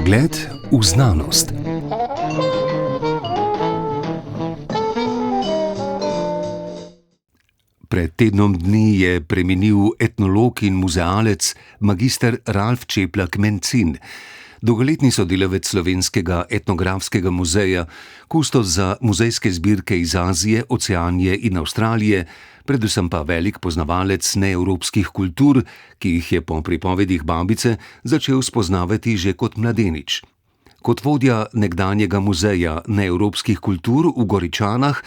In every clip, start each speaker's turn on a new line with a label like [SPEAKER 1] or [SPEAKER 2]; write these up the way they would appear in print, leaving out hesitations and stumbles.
[SPEAKER 1] Pogled v znanost. Pred tednom dni je preminil etnolog in muzealec magister Ralf Čeplak-Mencin, dolgoletni sodelavec Slovenskega etnografskega muzeja, kustos za muzejske zbirke iz Azije, Oceanije in Avstralije, predvsem pa velik poznavalec neevropskih kultur, ki jih je po pripovedih babice začel spoznavati že kot mladenič. Kot vodja nekdanjega muzeja neevropskih kultur v Goričanah,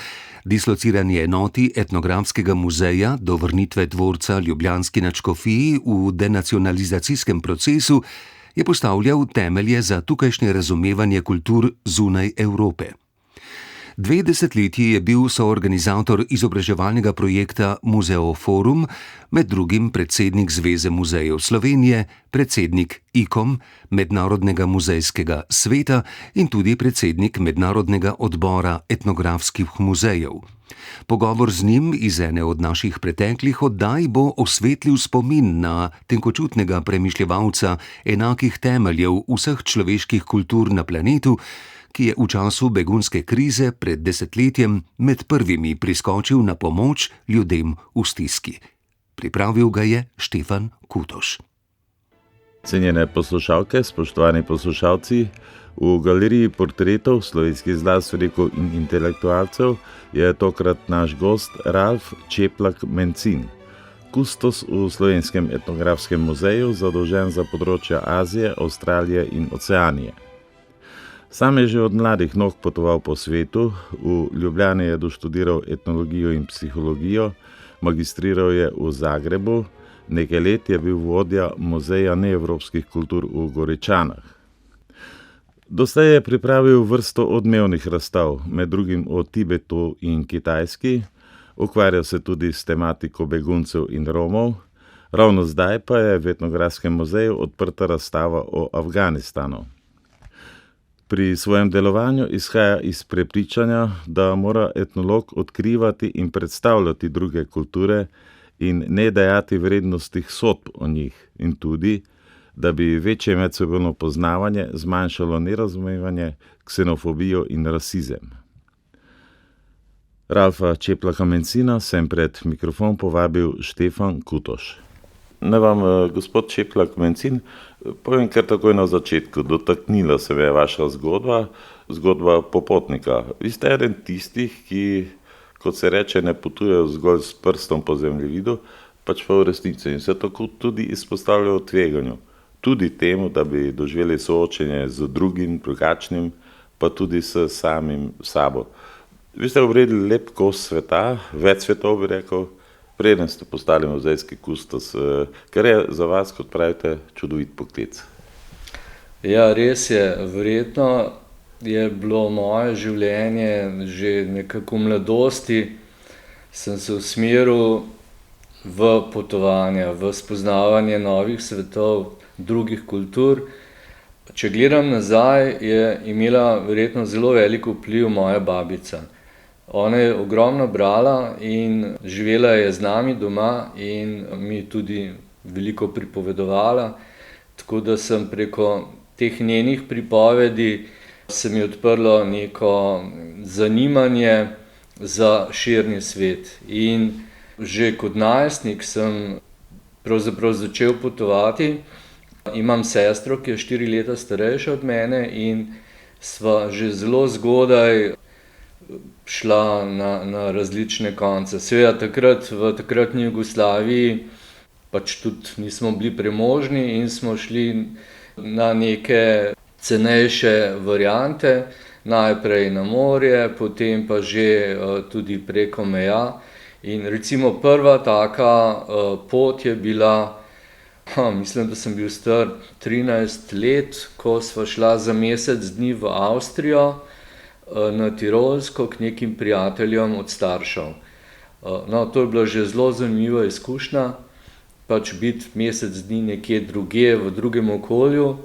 [SPEAKER 1] dislocirani enoti etnografskega muzeja do vrnitve dvorca ljubljanski nadškofiji v denacionalizacijskem procesu, je postavljal temelje za tukajšnje razumevanje kultur zunaj Evrope. 2 desetletji je bil soorganizator izobraževalnega projekta Muzeoforum, med drugim predsednik Zveze muzejev Slovenije, predsednik ICOM, Mednarodnega muzejskega sveta in tudi predsednik Mednarodnega odbora etnografskih muzejev. Pogovor z njim iz ene od naših preteklih oddaj bo osvetlil spomin na tenkočutnega premišljevalca enakih temeljev vseh človeških kultur na planetu, ki je v času begunske krize pred desetletjem med prvimi priskočil na pomoč ljudem v stiski. Pripravil ga je Štefan Kutoš.
[SPEAKER 2] Cenjene poslušalke, spoštovani poslušalci, v galeriji portretov slovenskih znanstvenikov in intelektualcev je tokrat naš gost Ralf Čeplak-Mencin, kustos v Slovenskem etnografskem muzeju, zadolžen za področja Azije, Avstralije in Oceanije. Sam je že od mladih nog potoval po svetu, v Ljubljani je doštudiral etnologijo in psihologijo, magistriral je v Zagrebu, nekaj let je bil vodja muzeja neevropskih kultur v Goričanah. Doslej je pripravil vrsto odmevnih razstav, med drugim o Tibetu in Kitajski, ukvarjal se tudi s tematiko beguncev in Romov, ravno zdaj pa je v etnografskem muzeju odprta razstava o Afganistanu. Pri svojem delovanju izhaja iz prepričanja, da mora etnolog odkrivati in predstavljati druge kulture in ne dajati vrednostnih sodb o njih, in tudi, da bi večje medsebojno poznavanje zmanjšalo nerazumevanje, ksenofobijo in rasizem. Ralfa Čeplaka-Mencina sem pred mikrofon povabil Štefan Kutoš. Naj vam, gospod Čeplak-Mencin, povem kar takoj na začetku. Dotaknila se me je vaša zgodba popotnika. Vi ste eden tistih, ki, kot se reče, ne potujejo zgolj s prstom po zemljevidu, pač pa v resnici in se tako tudi izpostavljajo tveganju. Tudi temu, da bi doživeli soočenje z drugim, drugačnim, pa tudi s samim sabo. Vi ste obredili lep kos sveta, več svetov bi rekel, preden ste postali muzejski kustos, kar je za vas, kot pravite, čudovit poklic.
[SPEAKER 3] Ja, res je. Verjetno je bilo moje življenje že nekako v mladosti, sem se usmeril v potovanja, v spoznavanje novih svetov, drugih kultur. Če gledam nazaj, je imela verjetno zelo velik vpliv moja babica. Ona je ogromno brala in živela je z nami doma in mi tudi veliko pripovedovala, tako da sem preko teh njenih pripovedi se mi odprlo neko zanimanje za širni svet. In že kot najstnik sem pravzaprav začel potovati. Imam sestro, ki je 4 leta starejša od mene in sva že zelo zgodaj šla na različne konce. Seveda takrat v takratni Jugoslaviji pač tudi nismo bili premožni in smo šli na neke cenejše variante, najprej na morje, potem pa že tudi preko meja. In recimo prva taka pot je bila, mislim, da sem bil star 13 let, ko sva šla za mesec dni v Avstrijo, na Tirolsko k nekim prijateljem od staršev. No, to je bila že zelo zanimiva izkušnja, pač biti mesec dni nekje drugje, v drugem okolju.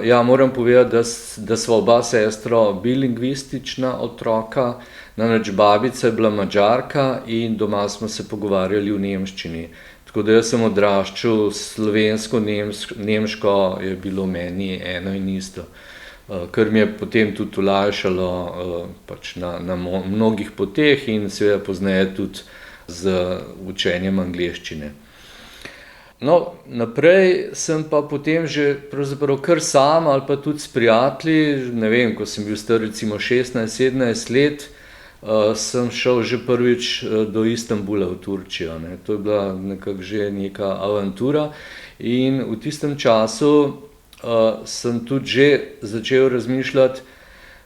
[SPEAKER 3] Ja, moram povedati, da sva oba sestra bilingvistična otroka, namreč babica je bila Madžarka in doma smo se pogovarjali v nemščini. Tako da jaz sem odraščal slovensko, nemško je bilo meni eno in isto. Kar mi je potem tudi olajšalo pač na mnogih poteh in seveda pozneje tudi z učenjem angleščine. No, naprej sem pa potem že pravzaprav kar sam ali pa tudi s prijatelji, ne vem, ko sem bil star recimo 16-17 let, sem šel že prvič do Istanbula v Turčijo, ne. To je bila nekako že neka avantura in v tistem času sem tudi že začel razmišljati,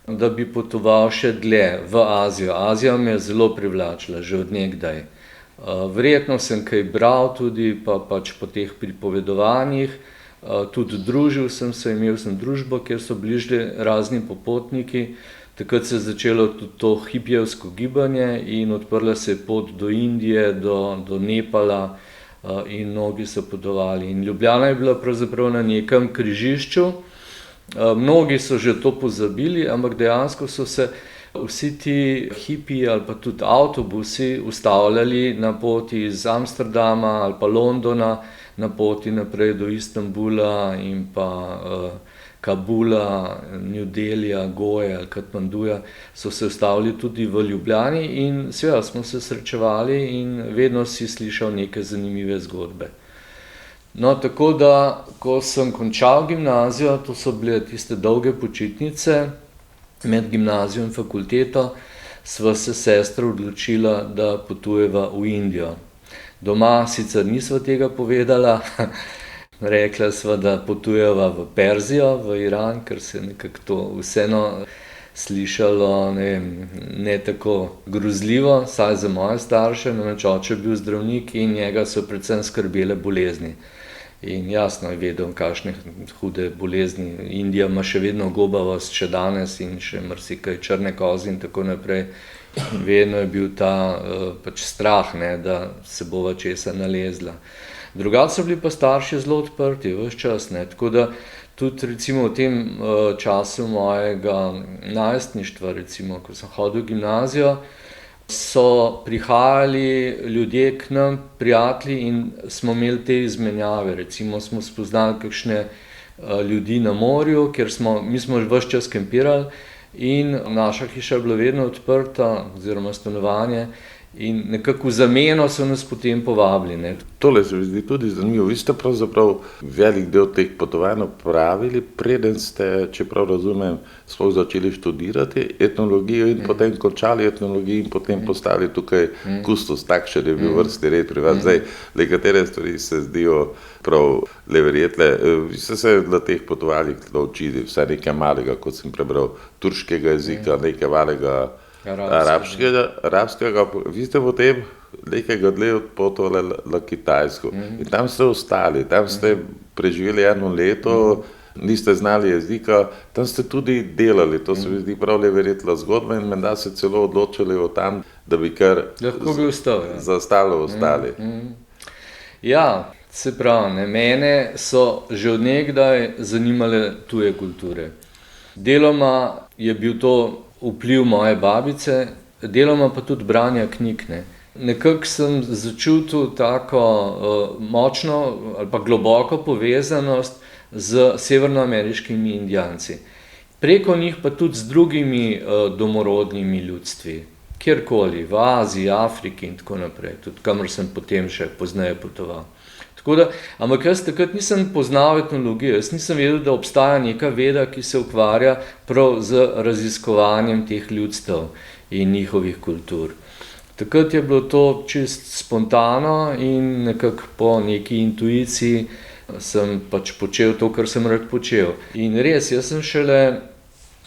[SPEAKER 3] da bi potoval še dlje v Azijo. Azija me je zelo privlačila že od nekdaj. Verjetno sem kaj bral tudi, pa pač po teh pripovedovanjih, tudi družil sem se, imel sem družbo, kjer so bližje razni popotniki. Takrat se je začelo tudi to hipijevsko gibanje in odprla se je pot do Indije, do Nepala in mnogi so potovali. In Ljubljana je bila pravzaprav na nekem križišču. Mnogi so že to pozabili, ampak dejansko so se vsi ti hipiji ali pa tudi avtobusi ustavljali na poti iz Amsterdama ali pa Londona, na poti naprej do Istanbula in pa Kabula, New Delhija, Goje ali Katmanduja, so se ustavili tudi v Ljubljani in seveda smo se srečevali in vedno si slišal neke zanimive zgodbe. No, tako da, ko sem končal gimnazijo, to so bile tiste dolge počitnice, med gimnazijo in fakulteto, sva se sestra odločila, da potujeva v Indijo. Doma sicer nisva tega povedala, rekla sva, da potujeva v Perzijo, v Iran, ker se je nekako to vseeno slišalo, ne vem, ne tako grozljivo, saj za moje starše, namreč oče je bil zdravnik in njega so predvsem skrbele bolezni. In jasno je vedel, kakšne hude bolezni. Indija ima še vedno gobavost, še danes in še marsikaj črne koze in tako naprej. In vedno je bil ta pač strah, ne, da se bova česa nalezla. Drugače so bili pa starši zelo odprti, ves čas, ne, tako da tudi recimo v tem času mojega najstništva, recimo, ko sem hodil v gimnazijo, so prihajali ljudje k nam, prijatelji, in smo imeli te izmenjave. Recimo smo spoznali kakšne ljudi na morju, ker mi smo ves čas kempirali in naša hiša je bila vedno odprta, oziroma stanovanje, in nekako v zameno so nas potem povabili, ne.
[SPEAKER 2] Tole se mi zdi tudi zanimivo. Vi ste pravzaprav velik del teh potovanj opravili, preden ste, čeprav razumem, sploh začeli študirati etnologijo in potem končali etnologijo in potem postali tukaj kustos, takšen je bil vrstni red pri vas. Zdaj, nekatere stvari se zdijo prav neverjetne. Vi ste se na teh potovanjih naučili vsaj nekaj malega, kot sem prebral, turškega jezika, nekaj malega arabskega. Vi ste potem nekega dlje odpotovali na Kitajsko in tam ste ostali, tam ste preživeli 1 leto, niste znali jezika, tam ste tudi delali, to se mi zdi prav neverjetna zgodba in menda se celo odločili o tam, da bi kar za stalo ostali.
[SPEAKER 3] Ja, se pravi, ne, mene so že od nekdaj zanimale tuje kulture. Deloma je bil to vpliv moje babice, deloma pa tudi branja knjig, ne. Nekako sem začutil tako močno ali pa globoko povezanost z severnoameriškimi Indijanci. Preko njih pa tudi z drugimi domorodnimi ljudstvi, kjerkoli, v Aziji, Afriki in tako naprej, tudi kamor sem potem še pozneje potoval. Tako da, ampak jaz takrat nisem poznal etnologijo, jaz nisem vedel, da obstaja neka veda, ki se ukvarja prav z raziskovanjem teh ljudstev in njihovih kultur. Takrat je bilo to čist spontano in nekako po neki intuiciji sem pač počel to, kar sem rad počel. In res, jaz sem šele,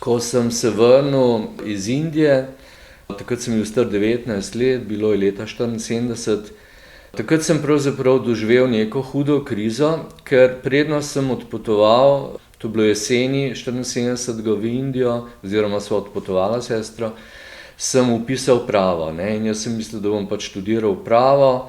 [SPEAKER 3] ko sem se vrnil iz Indije, takrat sem bil star 19 let, bilo je leta 1974, takrat sem pravzaprav doživel neko hudo krizo, ker predno sem odpotoval, to je bilo jeseni 1974 v Indijo, oziroma sva odpotovala sestro, sem vpisal pravo, ne, in jaz sem mislil, da bom pač študiral pravo.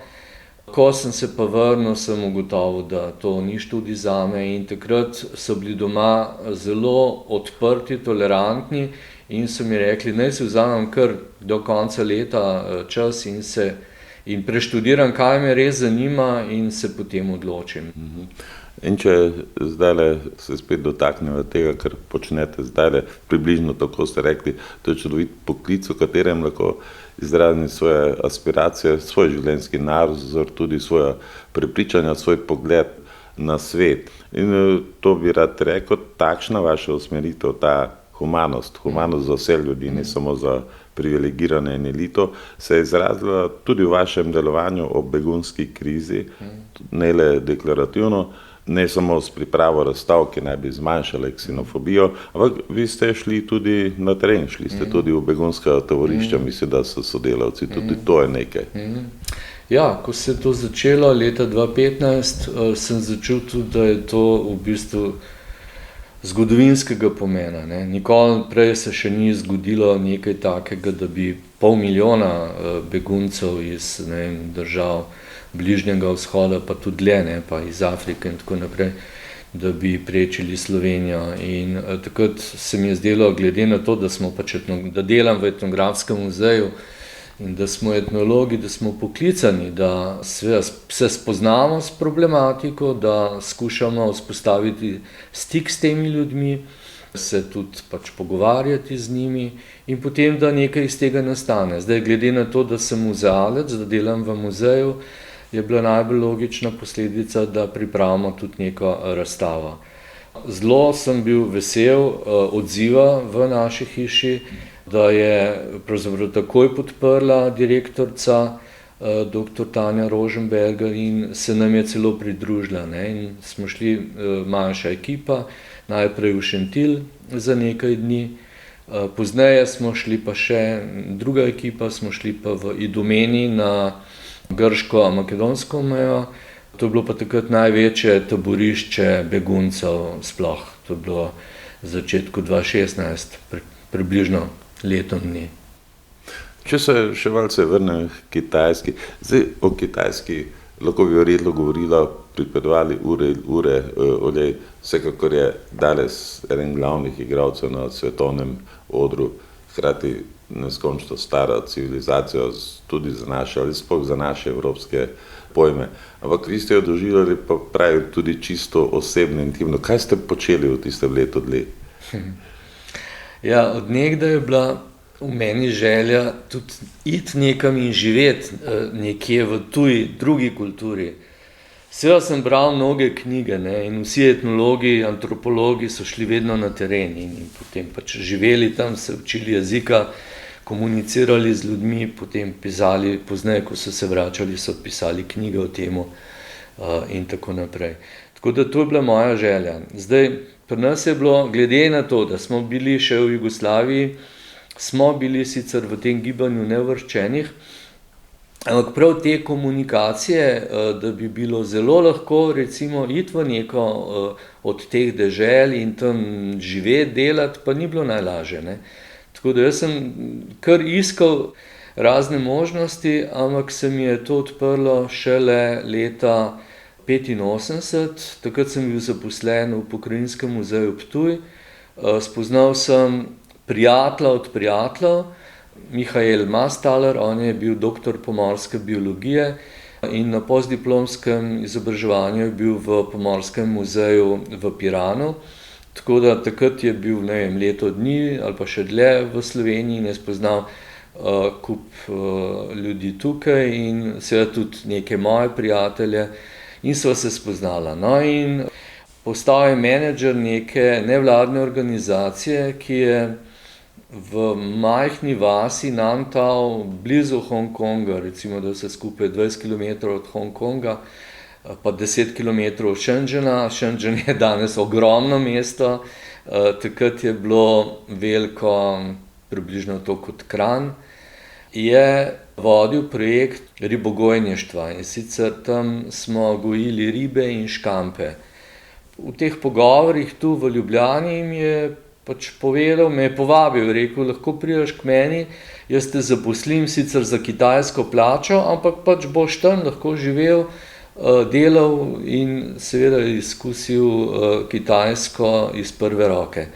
[SPEAKER 3] Ko sem se pa vrnil, sem ugotovil, da to ni študij zame in takrat so bili doma zelo odprti, tolerantni in so mi rekli, naj si vzamem kar do konca leta čas in se in preštudiram, kaj me res zanima in se potem odločim.
[SPEAKER 2] In če zdaj se spet dotaknemo tega, kar počnete zdaj, približno tako ste rekli, to je čudovit poklic, v katerem lahko izrazim svoje aspiracije, svoj življenjski nazor, tudi svoja prepričanja, svoj pogled na svet. In to bi rad rekel, takšna vaša usmeritev, ta humanost za vse ljudi, ne samo za privilegirane in elito, se je izrazila tudi v vašem delovanju o begunski krizi, ne le deklarativno, ne samo s pripravo razstav, ki naj bi zmanjšale ksenofobijo, ampak vi ste šli tudi na teren, šli ste tudi v begunska tovorišča, mislim, da so sodelavci, tudi to je nekaj.
[SPEAKER 3] Ja, ko se je to začelo leta 2015, sem začutil, da je to v bistvu zgodovinskega pomena. Ne. Nikoli prej se še ni zgodilo nekaj takega, da bi 500 000 beguncev iz držav Bližnjega vzhoda, pa tudi dlje, ne, pa iz Afrike in tako naprej, da bi prečili Slovenijo. In takrat se mi je zdelo, glede na to, da delam v etnografskem muzeju in da smo etnologi, da smo poklicani, da se spoznamo s problematiko, da skušamo vzpostaviti stik s temi ljudmi, se tudi pogovarjati z njimi in potem, da nekaj iz tega nastane. Zdaj, glede na to, da sem muzealec, da delam v muzeju, je bila najbolj logična posledica, da pripravimo tudi neko razstavo. Zelo sem bil vesel odziva v naši hiši, da je pravzaprav takoj podprla direktorica dr. Tanja Roženberger in se nam je celo pridružila. Ne? In smo šli manjša ekipa, najprej v Šentilj za nekaj dni, pozneje smo šli pa še druga ekipa, smo šli pa v Idomeni na grško-makedonsko mejo. To je bilo pa takrat največje taborišče beguncev sploh. To je bilo v začetku 2016, približno letom dni.
[SPEAKER 2] Če se še malce vrnem k Kitajski, zdaj o Kitajski lahko bi verjetno govorila, pripovedovali ure o njej, vsekakor je danes eden glavnih igralcev na svetovnem odru, hkrati neskončno stara civilizacija, tudi za naše, ali sploh za naše evropske pojme. Ampak vi ste jo doživljali, pa pravi, tudi čisto osebno, intimno. Kaj ste počeli v tistem letu dni?
[SPEAKER 3] Ja, od nekdaj je bila v meni želja tudi iti nekam in živeti nekje v tuji, drugi kulturi. Seveda sem bral mnoge knjige, ne, in vsi etnologi, antropologi so šli vedno na teren in potem živeli tam, se učili jezika, komunicirali z ljudmi, potem pisali, pozneje, ko so se vračali, so pisali knjige o temu in tako naprej. Tako da to je bila moja želja. Zdaj, pri nas je bilo, glede na to, da smo bili še v Jugoslaviji, smo bili sicer v tem gibanju neuvrščenih, ampak prav te komunikacije, da bi bilo zelo lahko recimo iti v neko od teh dežel in tam živeti, delati, pa ni bilo najlažje. Ne? Tako da jaz sem kar iskal razne možnosti, ampak se mi je to odprlo šele leta 1985, takrat sem bil zaposlen v Pokrajinskem muzeju Ptuj, spoznal sem prijatelja od prijateljev, Mihael Mastaler, on je bil doktor pomorske biologije in na postdiplomskem izobraževanju je bil v Pomorskem muzeju v Piranu. Tako da takrat je bil, ne vem, leto dni ali pa še dlje v Sloveniji in je spoznal kup ljudi tukaj in seveda tudi neke moje prijatelje in sva se spoznala. No in postal je menedžer neke nevladne organizacije, ki je v majhni vasi Nantao, blizu Hongkonga, recimo, da se skupaj 20 km od Hongkonga, pa 10 km od Shenzhena. Shenzhen je danes ogromno mesto, takrat je bilo veliko, približno to kot Kranj, je vodil projekt ribogojništva in sicer tam smo gojili ribe in škampe. V teh pogovorih tu v Ljubljani mi je povedal, me je povabil, rekel, lahko prideš k meni, jaz te zaposlim sicer za kitajsko plačo, ampak boš tam lahko živel, delal in seveda izkusil kitajsko iz prve roke.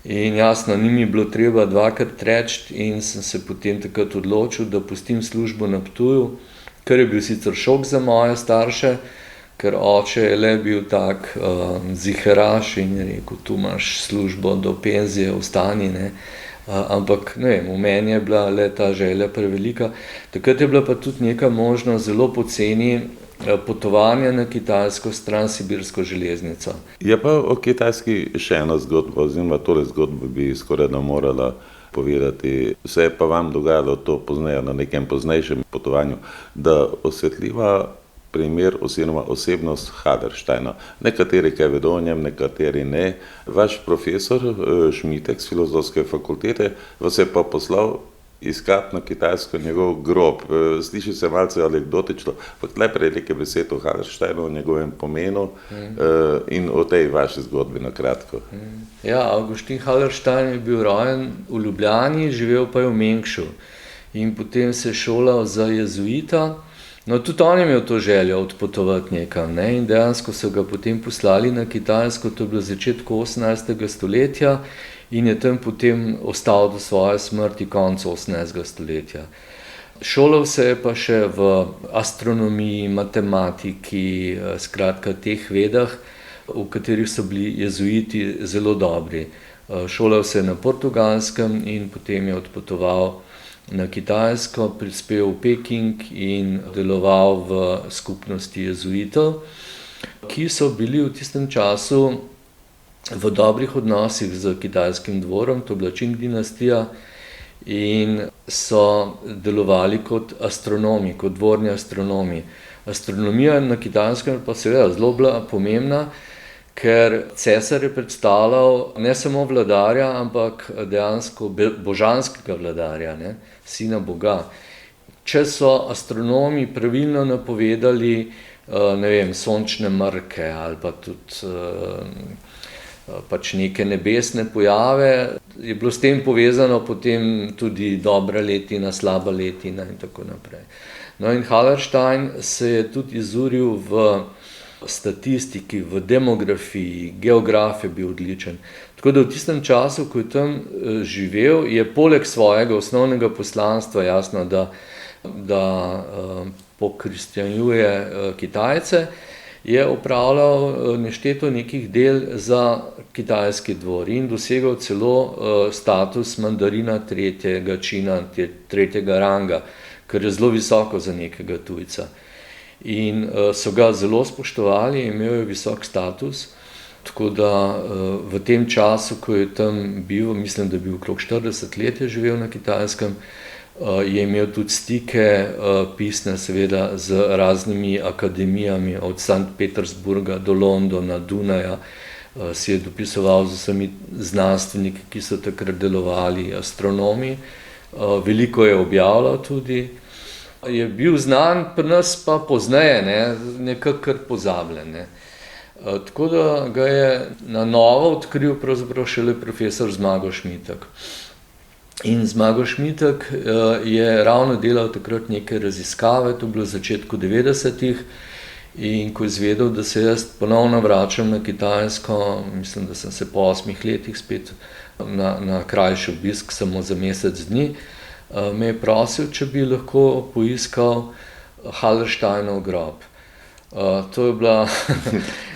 [SPEAKER 3] In jasno, ni mi bilo treba dvakrat reči in sem se potem takrat odločil, da pustim službo na Ptuju, kar je bil sicer šok za moje starše, ker oče je le bil tak ziheraš in je rekel, tu imaš službo do penzije, ostani, ne. Ampak ne vem, v meni je bila le ta želja prevelika. Takrat je bila pa tudi neka možnost zelo poceni potovanja na Kitajsko s transsibirsko železnico.
[SPEAKER 2] Je pa o Kitajski še ena zgodba, oziroma tole zgodbo bi skoraj da morala povedati. Se je pa vam dogajalo to pozneje, na nekem poznejšem potovanju, da osvetliva primer oziroma osebnost Hallersteina. Nekateri kaj vedo o njem, nekateri ne. Vaš profesor Šmitek z Filozofske fakultete vas je pa poslal iskati na Kitajsko njegov grob. Sliši se malce anekdotično, ampak najprej nekaj besed o Hallersteinu, o njegovem pomenu in o tej vaši zgodbi na kratko.
[SPEAKER 3] Ja, Augustin Hallerstein je bil rojen v Ljubljani, živel pa je v Mengšu in potem se je šolal za jezuita. No, tudi on je imel to željo odpotovati nekam, ne? In dejansko so ga potem poslali na Kitajsko, to je bilo začetku 18. stoletja in je tam potem ostal do svoje smrti koncu 18. stoletja. Šolal se je pa še v astronomiji, matematiki, skratka teh vedah, v katerih so bili jezuiti zelo dobri. Šolal se je na Portugalskem in potem je odpotoval na Kitajsko, prispel v Peking in deloval v skupnosti jezuitov, ki so bili v tistem času v dobrih odnosih z kitajskim dvorom, to je bila Qing dinastija, in so delovali kot astronomi, kot dvorni astronomi. Astronomija na Kitajskem pa seveda zelo bila pomembna, ker cesar je predstavljal ne samo vladarja, ampak dejansko božanskega vladarja, ne, sina Boga. Če so astronomi pravilno napovedali, ne vem, sončne mrke ali pa tudi pač neke nebesne pojave, je bilo s tem povezano potem tudi dobra letina, slaba letina in tako naprej. No in Hallerstein se je tudi izuril v statistiki, v demografiji, geograf je bil odličen. Tako da v tistem času, ko je tam živel, je poleg svojega osnovnega poslanstva jasno, da pokristjanjuje Kitajce, je opravljal nešteto nekih del za kitajski dvor in dosegal celo status mandarina tretjega čina, tretjega ranga, kar je zelo visoko za nekega tujca. In so ga zelo spoštovali, imel je visok status, tako da v tem času, ko je tam bil, mislim, da je bil okrog 40 let je živel na Kitajskem, je imel tudi stike pisne seveda z raznimi akademijami, od Sankt Petersburga do Londona, Dunaja, si je dopisoval z vsemi znanstveniki, ki so takrat delovali, astronomi, veliko je objavljal tudi. Je bil znan pri nas pa pozneje, nekako kar pozabljen. Ne. Tako da ga je na novo odkril pravzaprav šele profesor Zmago Šmitek. In Zmago Šmitek je ravno delal takrat neke raziskave, to je bilo v začetku 90-ih, in ko je izvedel, da se jaz ponovno vračam na Kitajsko, mislim, da sem se po 8 letih spet na krajši obisk, samo za mesec dni, me je prosil, če bi lahko poiskal Hallersteinov grob. To je bila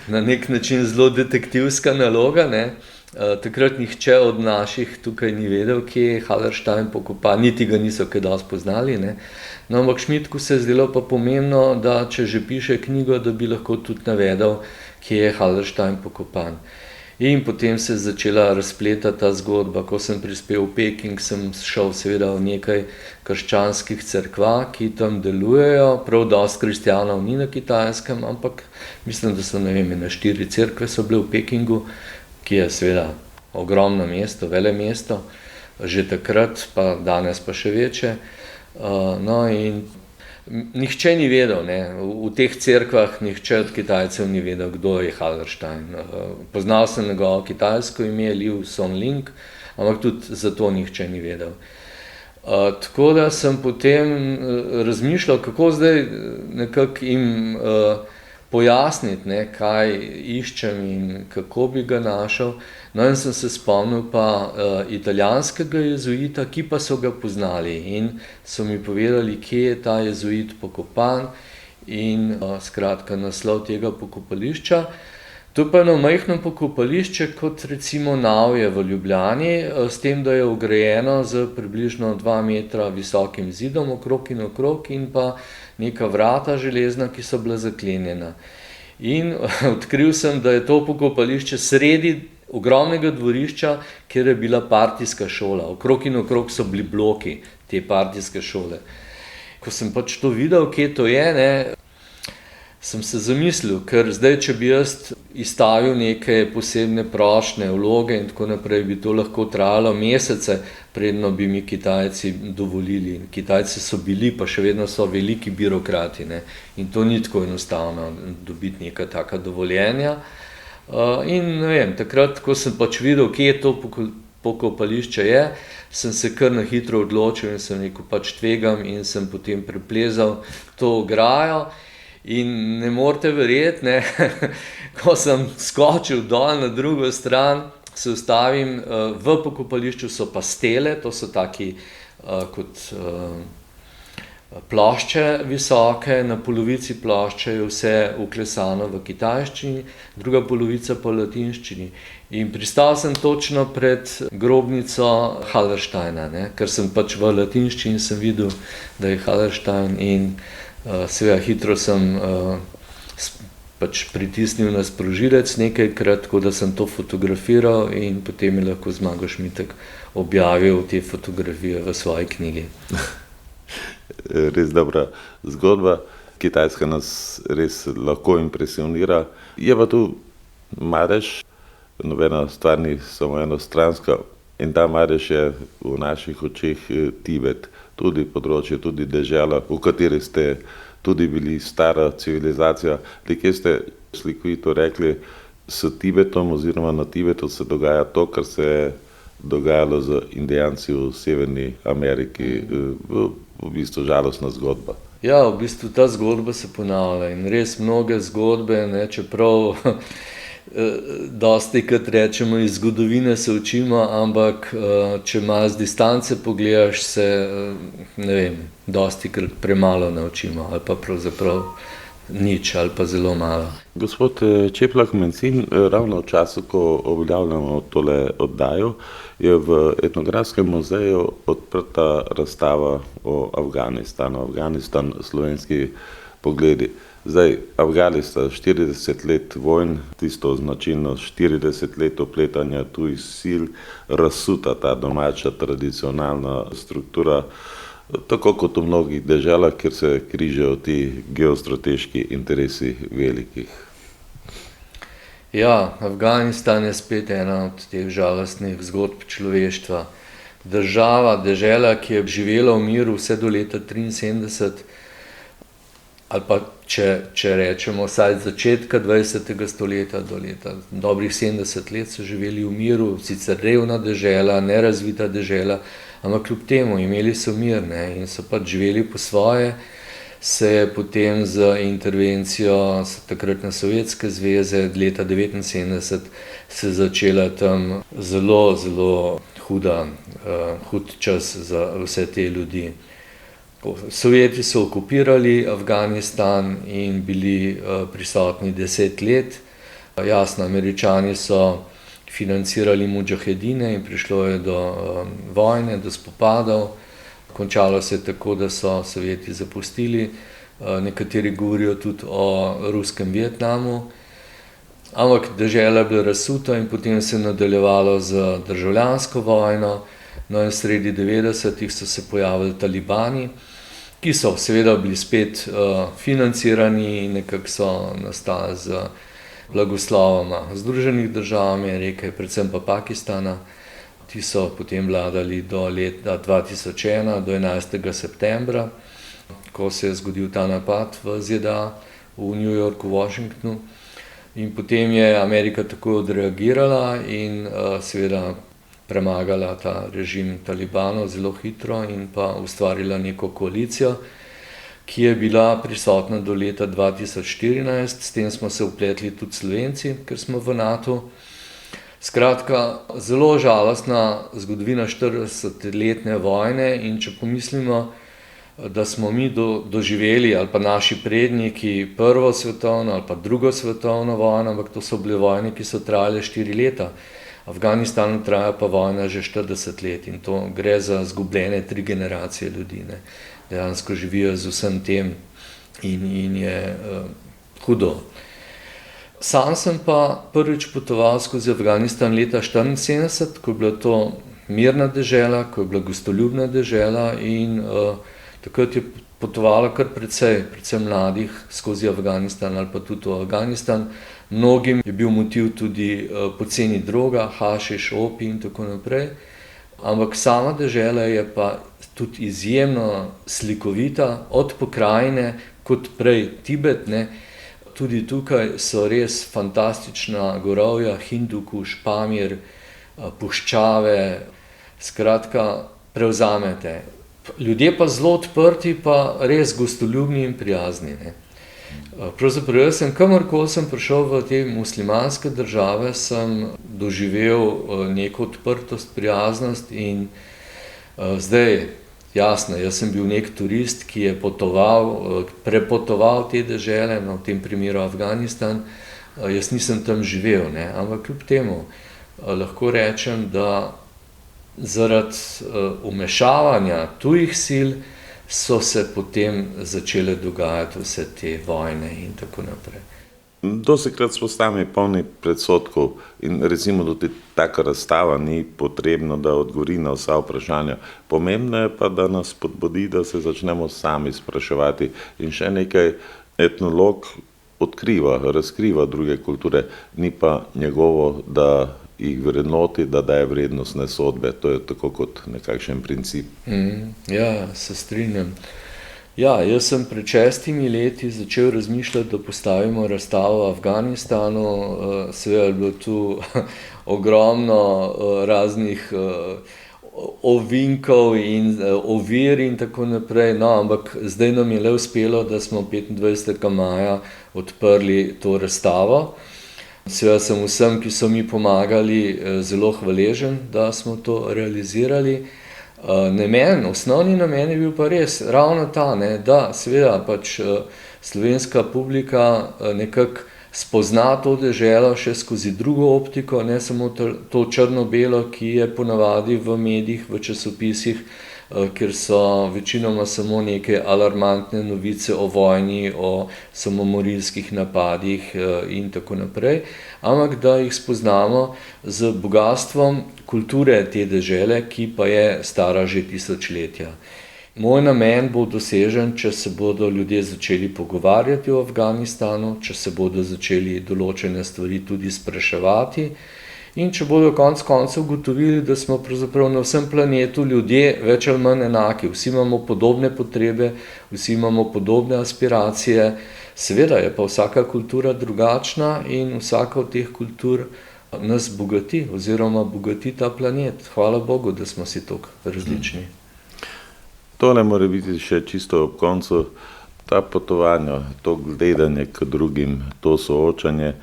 [SPEAKER 3] na nek način zelo detektivska naloga, ne. Takrat nihče od naših tukaj ni vedel, kje je Hallerstein pokopan, niti ga niso kaj dosti poznali, ne. No, ampak Šmitku se je zdelo pa pomembno, da če že piše knjigo, da bi lahko tudi navedel, kje je Hallerstein pokopan. In potem se je začela razpletati ta zgodba. Ko sem prispel v Peking, sem šel seveda v nekaj krščanskih cerkva, ki tam delujejo, prav dosti kristjanov ni na Kitajskem, ampak mislim, da so, ne vem, 4 cerkve so bile v Pekingu, ki je seveda ogromno mesto, velemesto, že takrat, pa danes pa še večje. No in nihče ni vedel, ne, v teh cerkvah nihče od Kitajcev ni vedel, kdo je Hallerstein. Poznal sem njegovo kitajsko ime, Liu Sonling, ampak tudi zato nihče ni vedel. Tako da sem potem razmišljal, kako zdaj nekako jim pojasniti, ne, kaj iščem in kako bi ga našel. No in sem se spomnil pa italijanskega jezuita, ki pa so ga poznali in so mi povedali, kje je ta jezuit pokopan in skratka naslov tega pokopališča. To je pa eno majhno pokopališče, kot recimo Navje v Ljubljani, s tem, da je ograjeno z približno 2 metra visokim zidom okrog in pa neka vrata železna, ki so bila zaklenjena. In odkril sem, da je to pokopališče sredi ogromnega dvorišča, kjer je bila partijska šola. Okrog so bili bloki te partijske šole. Ko sem pač to videl, kje to je, ne, sem se zamislil, ker zdaj, če bi jaz izstavil neke posebne prošnje, vloge in tako naprej, bi to lahko trajalo mesece, predno bi mi Kitajci dovolili. Kitajci so bili, pa še vedno so veliki birokrati, ne? In to ni tako enostavno dobiti neka taka dovoljenja. In ne vem, takrat, ko sem pač videl, kje to pokopališče je, sem se kar na hitro odločil in sem rekel, pač tvegam in sem potem preplezal to ograjo. In ne morete verjeti, ne, ko sem skočil dol na drugo stran, se ustavim, v pokopališču so pa stele, to so taki kot plošče visoke, na polovici plošče je vse uklesano v kitajščini, druga polovica pa v latinščini. In pristal sem točno pred grobnico Halbersteina, ne, ker sem pač v latinščini sem videl, da je Halberstein in seveda hitro sem pač pritisnil na sprožilec nekajkrat, tako da sem to fotografiral in potem je lahko Zmago Šmitek objavil te fotografije v svoji knjigi.
[SPEAKER 2] Res dobra zgodba. Kitajska nas res lahko impresionira. Je pa tu madež, nobena stvar ni samo enostranska in ta madež je v naših očeh Tibet. Tudi področje, tudi dežela, v kateri ste tudi bili stara civilizacija. Kje ste slikovito rekli, s Tibetom oziroma na Tibetu se dogaja to, kar se je dogajalo z Indijanci v Severni Ameriki. V bistvu žalostna zgodba.
[SPEAKER 3] Ja, v bistvu ta zgodba se ponavlja in res mnoge zgodbe, ne, čeprav dostikrat rečemo, iz zgodovine se učimo, ampak če malo z distance pogledaš, se, ne vem, dostikrat premalo naučimo ali pa pravzaprav nič ali pa zelo malo.
[SPEAKER 2] Gospod Čeplak Mencin, ravno v času, ko objavljamo tole oddajo, je v Etnografskem muzeju odprta razstava o Afganistanu. Afganistan, slovenski pogledi. Zdaj, Afganistan, 40 let vojn, tisto značilno 40 let opletanja tujih sil, razsuta ta domača tradicionalna struktura, tako kot v mnogih deželah, kjer se križajo ti geostrateški interesi velikih.
[SPEAKER 3] Ja, Afganistan je spet ena od teh žalostnih zgodb človeštva. Država, dežela, ki je živela v miru vse do leta 1973, ali pa če rečemo vsaj od začetka 20. stoletja do leta dobrih 70 let so živeli v miru, sicer revna dežela, nerazvita dežela, ampak kljub temu imeli so mir, ne, in so pač živeli po svoje. Se je potem z intervencijo takratne Sovjetske zveze leta 1979 se začela tam zelo hud čas za vse te ljudi. Sovjeti so okupirali Afganistan in bili prisotni 10 let. Jasno, Američani so financirali mudžahedine in prišlo je do vojne, do spopadov. Končalo se je tako, da so Sovjeti zapustili. Nekateri govorijo tudi o ruskem Vietnamu. Ampak dežela je bila razsuta in potem se je nadaljevalo z državljansko vojno. No in sredi 90-ih so se pojavili talibani, ki so seveda bili spet financirani in nekako so nastali z blagoslovoma Združenih držav Amerike, predvsem pa Pakistana. Ti so potem vladali do leta 2001, do 11. septembra, ko se je zgodil ta napad v ZDA, v New Yorku, Washingtonu. In potem je Amerika tako odreagirala in seveda premagala ta režim talibanov zelo hitro in pa ustvarila neko koalicijo, ki je bila prisotna do leta 2014, s tem smo se vpletli tudi Slovenci, ker smo v NATO. Skratka, zelo žalostna zgodovina 40-letne vojne in če pomislimo, da smo mi doživeli ali pa naši predniki prvo svetovno ali pa drugo svetovno vojno, ampak to so bile vojne, ki so trajale 4 leta. V Afganistanu traja pa vojna že 40 let in to gre za izgubljene 3 generacije ljudi. Ne. Dejansko živijo z vsem tem in je hudo. Sam sem pa prvič potoval skozi Afganistan leta 1974, ko je bila to mirna dežela, ko je bila gostoljubna dežela in takrat je potovalo kar precej mladih skozi Afganistan ali pa tudi v Afganistan. Mnogim je bil motiv tudi poceni droga, hašiš, opij in tako naprej. Ampak sama dežela je pa tudi izjemno slikovita, od pokrajine kot prej Tibet. Ne. Tudi tukaj so res fantastična gorovja, Hindukuš, Pamir, puščave, skratka prevzamete. Ljudje pa zelo odprti, pa res gostoljubni in prijazni. Ne. Pravzaprav jaz sem kamorkoli sem prišel v te muslimanske države, sem doživel neko odprtost, prijaznost in zdaj, jasno, jaz sem bil nek turist, ki je prepotoval te dežele, v tem primeru Afganistan, jaz nisem tam živel, ne, ampak kljub temu lahko rečem, da zaradi vmešavanja tujih sil so se potem začele dogajati vse te vojne in tako naprej.
[SPEAKER 2] Dostikrat smo sami polni predsodkov in recimo tudi taka razstava ni potrebno, da odgovori na vsa vprašanja. Pomembno je pa, da nas spodbudi, da se začnemo sami spraševati in še nekaj, etnolog odkriva, razkriva druge kulture, ni pa njegovo, da jih vrednoti, da daje vrednostne sodbe. To je tako kot nekakšen princip.
[SPEAKER 3] Ja, se strinjam. Ja, jaz sem pred 6 leti začel razmišljati, da postavimo razstavo v Afganistanu. Seveda je bilo tu ogromno raznih ovinkov in ovir in tako naprej, no, ampak zdaj nam je le uspelo, da smo 25. maja odprli to razstavo. Seveda sem vsem, ki so mi pomagali, zelo hvaležen, da smo to realizirali. Osnovni namen je bil pa res ravno ta, ne, da seveda pač slovenska publika nekako spozna to deželo še skozi drugo optiko, ne samo to črno-belo, ki je ponavadi v medijih, v časopisih, ker so večinoma samo neke alarmantne novice o vojni, o samomorilskih napadih in tako naprej, ampak da jih spoznamo z bogastvom kulture te dežele, ki pa je stara že tisočletja. Moj namen bo dosežen, če se bodo ljudje začeli pogovarjati o Afganistanu, če se bodo začeli določene stvari tudi spraševati in če bodo konec koncev ugotovili, da smo pravzaprav na vsem planetu ljudje več ali manj enaki. Vsi imamo podobne potrebe, vsi imamo podobne aspiracije. Seveda je pa vsaka kultura drugačna in vsaka od teh kultur nas bogati oziroma bogati ta planet. Hvala Bogu, da smo si tako različni.
[SPEAKER 2] Tole mora biti še čisto ob koncu, ta potovanja, to gledanje k drugim, to soočanje.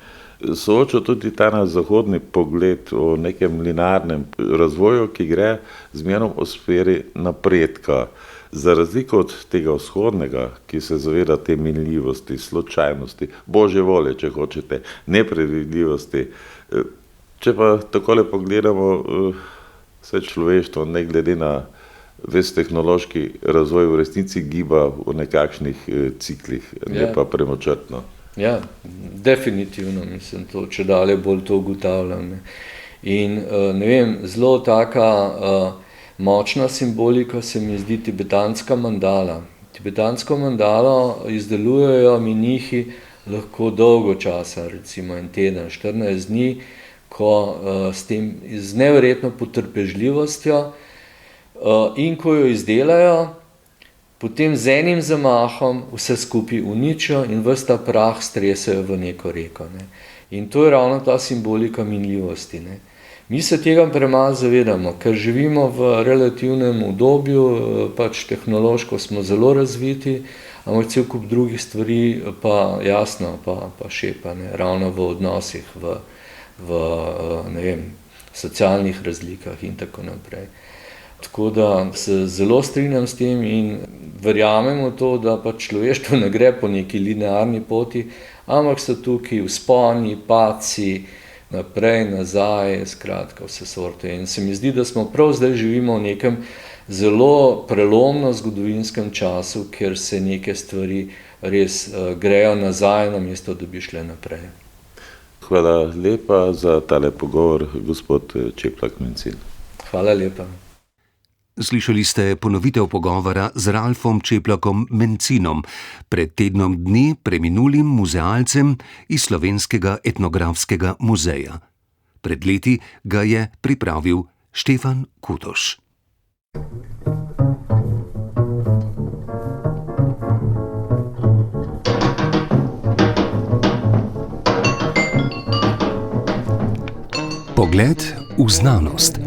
[SPEAKER 2] Sooča tudi ta naš zahodni pogled o nekem linearnem razvoju, ki gre zmerom v smeri napredka. Za razliko od tega vzhodnega, ki se zaveda te minljivosti, slučajnosti, božje volje, če hočete, nepredvidljivosti. Če pa takole pogledamo, vse človeštvo, ne glede na ves tehnološki razvoj, v resnici giba v nekakšnih ciklih, ne pa premočrtno.
[SPEAKER 3] Ja, definitivno, mislim, to čedalje bolj to ugotavljam. Ne. In ne vem, zelo taka močna simbolika se mi zdi tibetanska mandala. Tibetansko mandalo izdelujejo menihi lahko dolgo časa, recimo en teden, 14 dni, ko s tem z neverjetno potrpežljivostjo in ko jo izdelajo, potem z enim zamahom vse skupaj uničijo in ves ta prah stresajo v neko reko. Ne. In to je ravno ta simbolika minljivosti. Ne. Mi se tega premalo zavedamo, ker živimo v relativnem obdobju, pač tehnološko smo zelo razviti, ampak cel kup drugih stvari pa jasno, pa šepa, ne, ravno v odnosih, v ne vem, socialnih razlikah in tako naprej. Tako da se zelo strinjam s tem in verjamem v to, da pač človeštvo ne gre po neki linearni poti, ampak so tukaj vzponi, padci, naprej, nazaj, skratka vse sorte. In se mi zdi, da smo prav zdaj živimo v nekem zelo prelomno zgodovinskem času, kjer se neke stvari res grejo nazaj, namesto da bi šle naprej.
[SPEAKER 2] Hvala lepa za tale pogovor, gospod Čeplak Mencin.
[SPEAKER 3] Hvala lepa.
[SPEAKER 1] Slišali ste ponovitev pogovora z Ralfom Čeplakom Mencinom, pred tednom dni preminulim muzealcem iz Slovenskega etnografskega muzeja. Pred leti ga je pripravil Štefan Kutoš. Pogled v znanost.